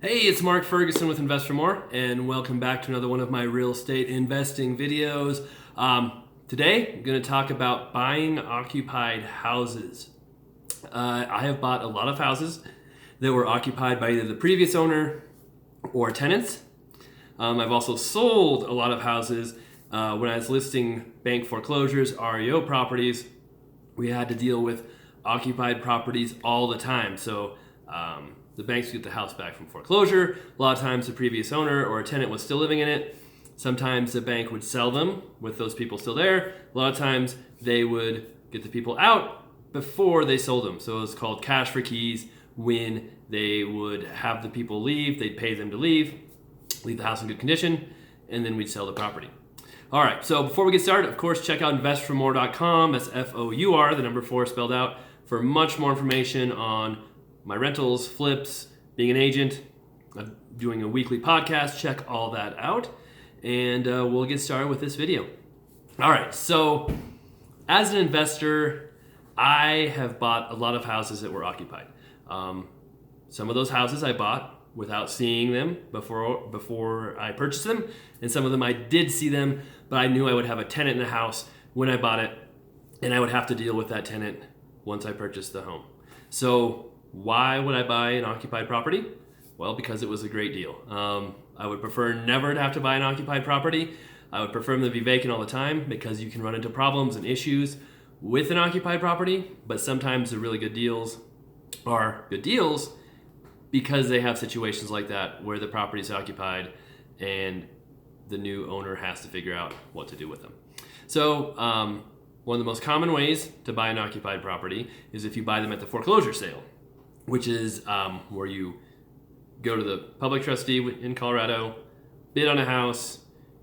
Hey, it's Mark Ferguson with Invest for More, and welcome back to another one of my real estate investing videos. Today, I'm going to talk about buying occupied houses. I have bought a lot of houses that were occupied by either the previous owner or tenants. I've also sold a lot of houses when I was listing bank foreclosures, REO properties. We had to deal with occupied properties all the time. So the banks get the house back from foreclosure. A lot of times the previous owner or a tenant was still living in it. Sometimes the bank would sell them with those people still there. A lot of times they would get the people out before they sold them. So it was called cash for keys. When they would have the people leave, they'd pay them to leave the house in good condition, and then we'd sell the property. All right, so before we get started, of course, check out investformore.com. That's F-O-U-R, the number 4 spelled out, for much more information on my rentals, flips, being an agent, doing a weekly podcast. Check all that out, and we'll get started with this video. All right, so as an investor, I have bought a lot of houses that were occupied. Some of those houses I bought without seeing them before I purchased them, and some of them I did see them, but I knew I would have a tenant in the house when I bought it, and I would have to deal with that tenant once I purchased the home. So why would I buy an occupied property? Well, because it was a great deal. I would prefer never to have to buy an occupied property. I would prefer them to be vacant all the time because you can run into problems and issues with an occupied property, but sometimes the really good deals are good deals because they have situations like that where the property is occupied and the new owner has to figure out what to do with them. So one of the most common ways to buy an occupied property is if you buy them at the foreclosure sale, which is where you go to the public trustee in Colorado, bid on a house,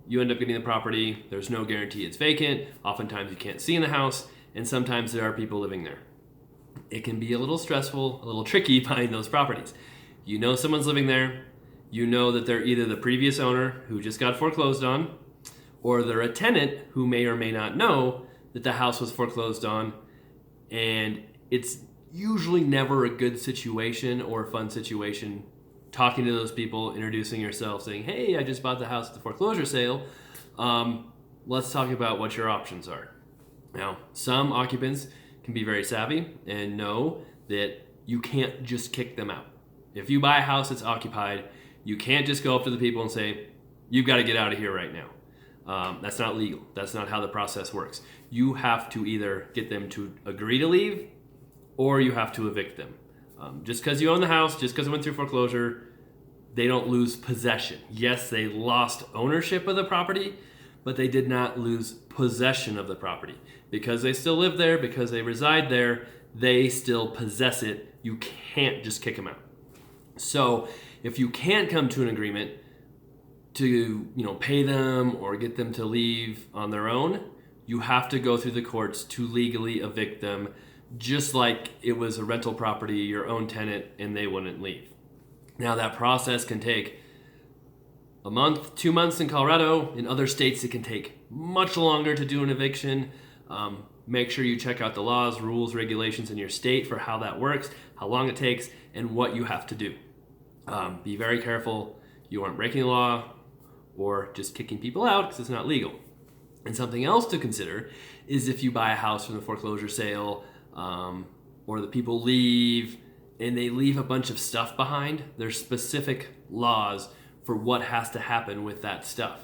you end up getting the property. There's no guarantee it's vacant. Oftentimes you can't see in the house, and sometimes there are people living there. It can be a little stressful, a little tricky buying those properties. You know someone's living there. You know that they're either the previous owner who just got foreclosed on, or they're a tenant who may or may not know that the house was foreclosed on, and it's usually never a good situation or a fun situation talking to those people, introducing yourself, saying, hey, I just bought the house at the foreclosure sale. Let's talk about what your options are. Now, some occupants can be very savvy and know that you can't just kick them out. If you buy a house that's occupied, you can't just go up to the people and say, you've got to get out of here right now. That's not legal. That's not how the process works. You have to either get them to agree to leave or you have to evict them. Just because you own the house, just because it went through foreclosure, they don't lose possession. Yes, they lost ownership of the property, but they did not lose possession of the property. Because they still live there, because they reside there, they still possess it. You can't just kick them out. So if you can't come to an agreement to pay them or get them to leave on their own, you have to go through the courts to legally evict them, just like it was a rental property, your own tenant, and they wouldn't leave. Now that process can take a month, 2 months in Colorado. In other states, it can take much longer to do an eviction. Make sure you check out the laws, rules, regulations in your state for how that works, how long it takes, and what you have to do. Be very careful you aren't breaking the law or just kicking people out because it's not legal. And something else to consider is if you buy a house from the foreclosure sale or the people leave and they leave a bunch of stuff behind, there's specific laws for what has to happen with that stuff.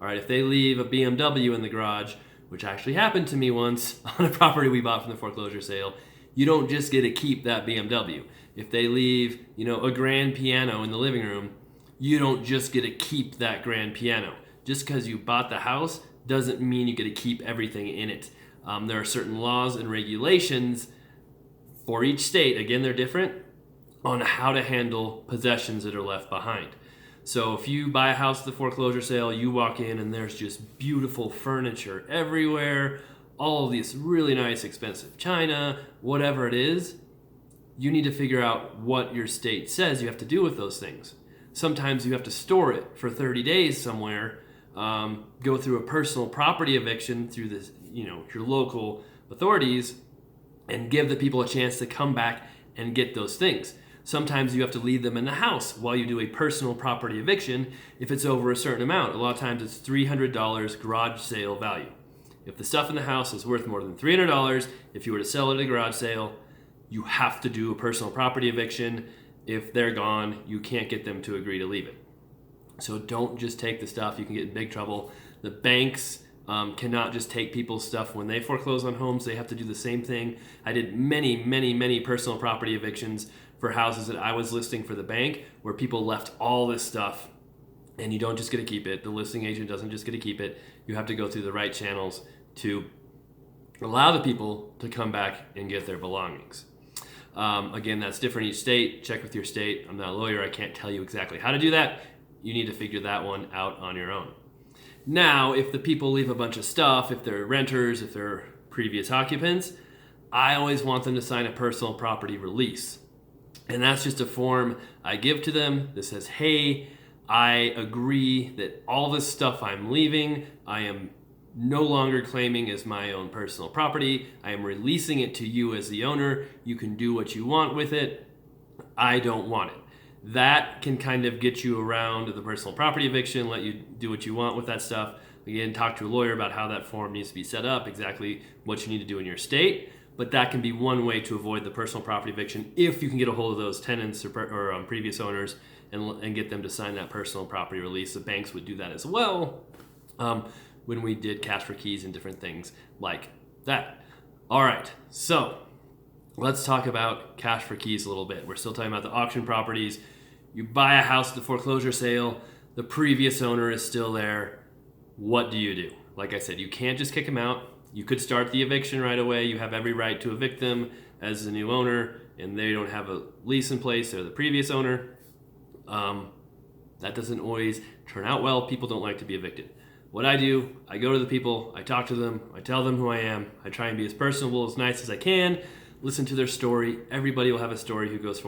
All right, if they leave a BMW in the garage, which actually happened to me once on a property we bought from the foreclosure sale, you don't just get to keep that BMW. If they leave, a grand piano in the living room, you don't just get to keep that grand piano. Just because you bought the house doesn't mean you get to keep everything in it. There are certain laws and regulations for each state, again, they're different, on how to handle possessions that are left behind. So if you buy a house at the foreclosure sale, you walk in and there's just beautiful furniture everywhere, all of this really nice, expensive china, whatever it is, you need to figure out what your state says you have to do with those things. Sometimes you have to store it for 30 days somewhere, go through a personal property eviction through this, your local authorities, and give the people a chance to come back and get those things. Sometimes you have to leave them in the house while you do a personal property eviction if it's over a certain amount. A lot of times it's $300 garage sale value. If the stuff in the house is worth more than $300, if you were to sell it at a garage sale, you have to do a personal property eviction. If they're gone, you can't get them to agree to leave it. So don't just take the stuff. You can get in big trouble. The banks cannot just take people's stuff when they foreclose on homes. They have to do the same thing. I did many personal property evictions for houses that I was listing for the bank where people left all this stuff, and you don't just get to keep it. The listing agent doesn't just get to keep it. You have to go through the right channels to allow the people to come back and get their belongings. Again, that's different each state. Check with your state. I'm not a lawyer. I can't tell you exactly how to do that. You need to figure that one out on your own. Now, if the people leave a bunch of stuff, if they're renters, if they're previous occupants, I always want them to sign a personal property release. And that's just a form I give to them that says, hey, I agree that all this stuff I'm leaving, I am no longer claiming as my own personal property. I am releasing it to you as the owner. You can do what you want with it. I don't want it. That can kind of get you around the personal property eviction, let you do what you want with that stuff. Again, talk to a lawyer about how that form needs to be set up, exactly what you need to do in your state. But that can be one way to avoid the personal property eviction if you can get a hold of those tenants or previous owners and get them to sign that personal property release. The banks would do that as well when we did cash for keys and different things like that. All right, so let's talk about cash for keys a little bit. We're still talking about the auction properties. You buy a house at the foreclosure sale, the previous owner is still there. What do you do? Like I said, you can't just kick them out. You could start the eviction right away. You have every right to evict them as the new owner, and they don't have a lease in place. They're the previous owner. That doesn't always turn out well. People don't like to be evicted. What I do, I go to the people, I talk to them, I tell them who I am, I try and be as personable, as nice as I can, listen to their story. Everybody will have a story who goes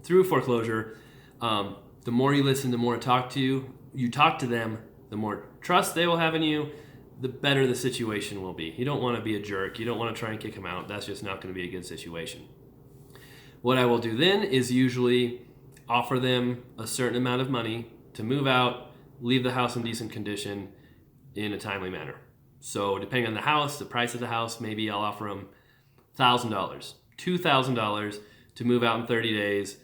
through foreclosure. The more you listen, the more you talk to them, the more trust they will have in you, the better the situation will be. You don't want to be a jerk. You don't want to try and kick them out. That's just not going to be a good situation. What I will do then is usually offer them a certain amount of money to move out, leave the house in decent condition in a timely manner. So depending on the house, the price of the house, maybe I'll offer them $1,000, $2,000 to move out in 30 days,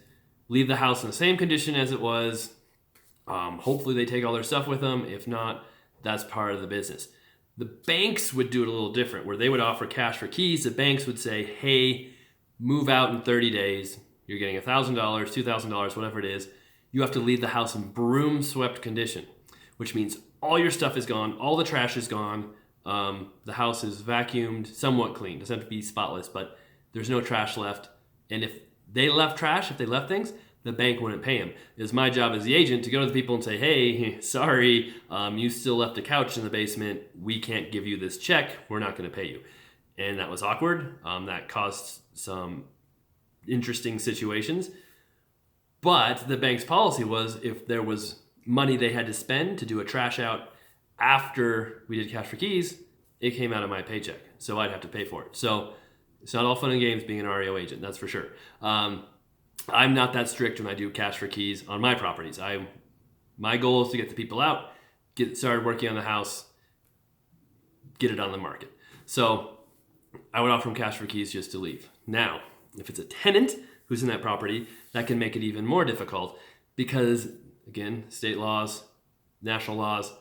leave the house in the same condition as it was. Hopefully they take all their stuff with them. If not, that's part of the business. The banks would do it a little different, where they would offer cash for keys. The banks would say, hey, move out in 30 days. You're getting $1,000, $2,000, whatever it is. You have to leave the house in broom swept condition, which means all your stuff is gone, all the trash is gone, the house is vacuumed, somewhat clean. It doesn't have to be spotless, but there's no trash left. And if they left trash, if they left things, the bank wouldn't pay them. It's my job as the agent to go to the people and say, hey, sorry, you still left a couch in the basement. We can't give you this check. We're not going to pay you. And that was awkward. That caused some interesting situations. But the bank's policy was if there was money they had to spend to do a trash out after we did cash for keys, it came out of my paycheck. So I'd have to pay for it. So it's not all fun and games being an REO agent, that's for sure. I'm not that strict when I do cash for keys on my properties. My goal is to get the people out, get started working on the house, get it on the market. So I would offer them cash for keys just to leave. Now, if it's a tenant who's in that property, that can make it even more difficult because, again, state laws, national laws,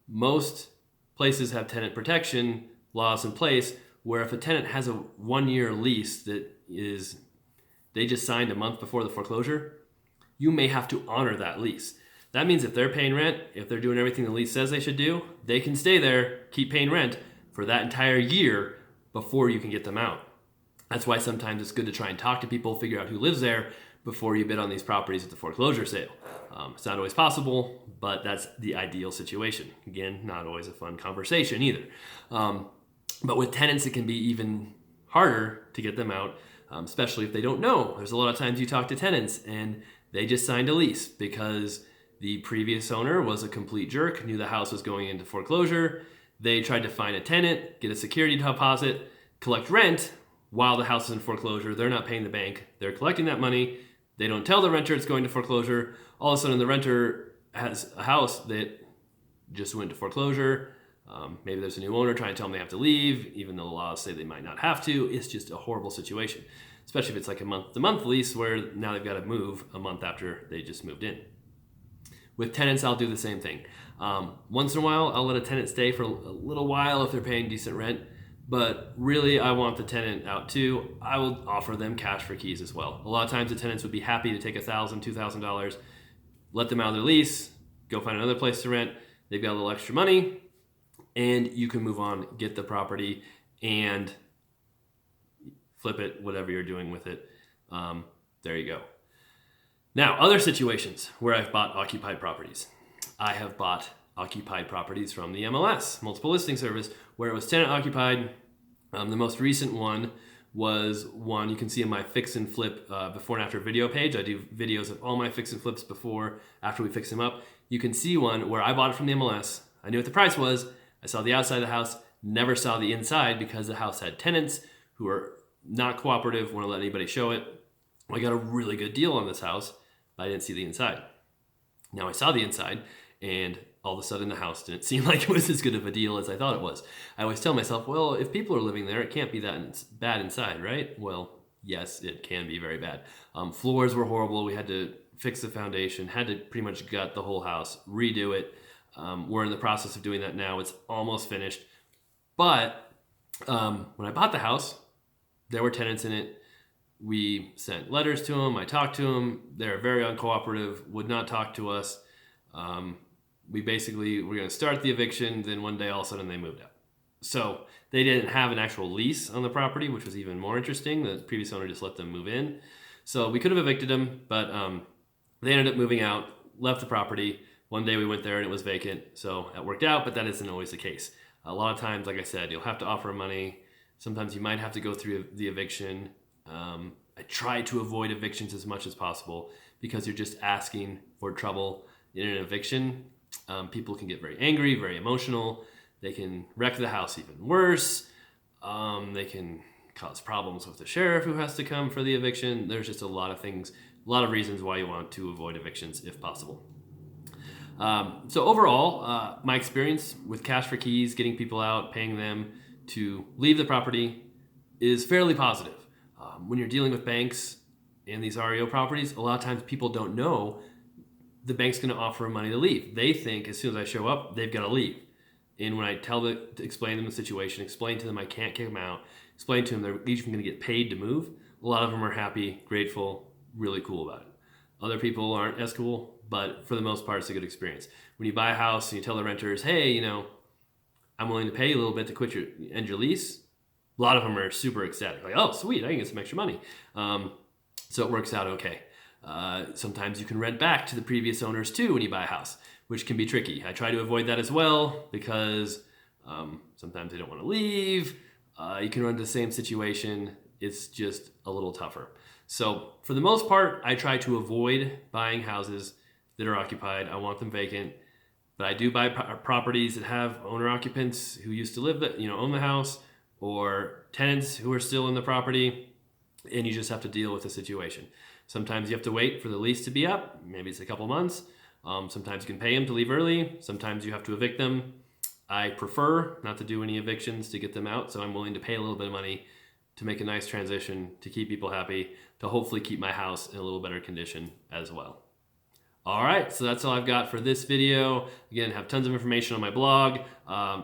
most places have tenant protection laws in place where if a tenant has a 1-year lease that is they just signed a month before the foreclosure, you may have to honor that lease. That means if they're paying rent, if they're doing everything the lease says they should do, they can stay there, keep paying rent for that entire year before you can get them out. That's why sometimes it's good to try and talk to people, figure out who lives there before you bid on these properties at the foreclosure sale. It's not always possible, but that's the ideal situation. Again, not always a fun conversation either. But with tenants, it can be even harder to get them out, especially if they don't know. There's a lot of times you talk to tenants and they just signed a lease because the previous owner was a complete jerk, knew the house was going into foreclosure. They tried to find a tenant, get a security deposit, collect rent while the house is in foreclosure. They're not paying the bank. They're collecting that money. They don't tell the renter it's going to foreclosure. All of a sudden, the renter has a house that just went to foreclosure. Maybe there's a new owner trying to tell them they have to leave, even though the laws say they might not have to. It's just a horrible situation, especially if it's like a month-to-month lease where now they've got to move a month after they just moved in. With tenants, I'll do the same thing. Once in a while, I'll let a tenant stay for a little while if they're paying decent rent. But really, I want the tenant out too. I will offer them cash for keys as well. A lot of times the tenants would be happy to take $1,000, $2,000, let them out of their lease, go find another place to rent. They've got a little extra money, and you can move on, get the property, and flip it, whatever you're doing with it. There you go. Now, other situations where I've bought occupied properties. I have bought occupied properties from the MLS, multiple listing service, where it was tenant occupied. The most recent one was one you can see in my fix and flip before and after video page. I do videos of all my fix and flips before, after we fix them up. You can see one where I bought it from the MLS. I knew what the price was. I saw the outside of the house, never saw the inside because the house had tenants who were not cooperative, wouldn't let anybody show it. I got a really good deal on this house, but I didn't see the inside. Now I saw the inside, and all of a sudden the house didn't seem like it was as good of a deal as I thought it was. I always tell myself, well, if people are living there, it can't be that bad inside, right? Well, yes, it can be very bad. Floors were horrible. We had to fix the foundation, had to pretty much gut the whole house, redo it. We're in the process of doing that now. It's almost finished. But when I bought the house, there were tenants in it. We sent letters to them. I talked to them. They're very uncooperative, would not talk to us. We basically were going to start the eviction, then one day all of a sudden they moved out. So they didn't have an actual lease on the property, which was even more interesting. The previous owner just let them move in. So we could have evicted them, but they ended up moving out, left the property. One day we went there and it was vacant, so that worked out, but that isn't always the case. A lot of times, like I said, you'll have to offer money. Sometimes you might have to go through the eviction. I try to avoid evictions as much as possible because you're just asking for trouble in an eviction. People can get very angry, very emotional. They can wreck the house even worse. They can cause problems with the sheriff who has to come for the eviction. There's just a lot of things, a lot of reasons why you want to avoid evictions if possible. So overall, my experience with cash for keys, getting people out, paying them to leave the property is fairly positive. When you're dealing with banks and these REO properties, a lot of times people don't know the bank's going to offer money to leave. They think as soon as I show up, they've got to leave. And when I to explain to them the situation, explain to them I can't kick them out, explain to them they're each going to get paid to move, a lot of them are happy, grateful, really cool about it. Other people aren't as cool, but for the most part, it's a good experience. When you buy a house and you tell the renters, hey, I'm willing to pay you a little bit to end your lease, a lot of them are super ecstatic. Like, oh, sweet, I can get some extra money. So it works out okay. Sometimes you can rent back to the previous owners too when you buy a house, which can be tricky. I try to avoid that as well because sometimes they don't want to leave. You can run into the same situation. It's just a little tougher. So for the most part, I try to avoid buying houses that are occupied. I want them vacant. But I do buy properties that have owner occupants who used to own the house, or tenants who are still in the property, and you just have to deal with the situation. Sometimes you have to wait for the lease to be up. Maybe it's a couple months. Sometimes you can pay them to leave early. Sometimes you have to evict them. I prefer not to do any evictions to get them out, so I'm willing to pay a little bit of money to make a nice transition, to keep people happy, to hopefully keep my house in a little better condition as well. All right, so that's all I've got for this video. Again, I have tons of information on my blog,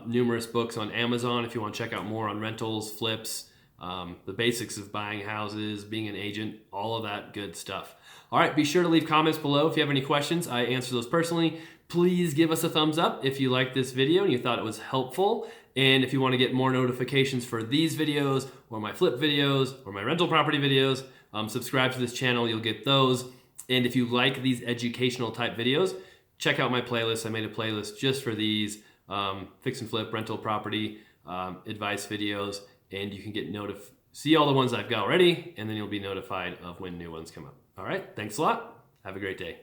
numerous books on Amazon if you want to check out more on rentals, flips, the basics of buying houses, being an agent, all of that good stuff. All right, be sure to leave comments below if you have any questions. I answer those personally. Please give us a thumbs up if you liked this video and you thought it was helpful. And if you want to get more notifications for these videos or my flip videos or my rental property videos, subscribe to this channel, you'll get those. And if you like these educational type videos, check out my playlist. I made a playlist just for these fix and flip rental property advice videos, and you can get see all the ones I've got already, and then you'll be notified of when new ones come up. All right, thanks a lot. Have a great day.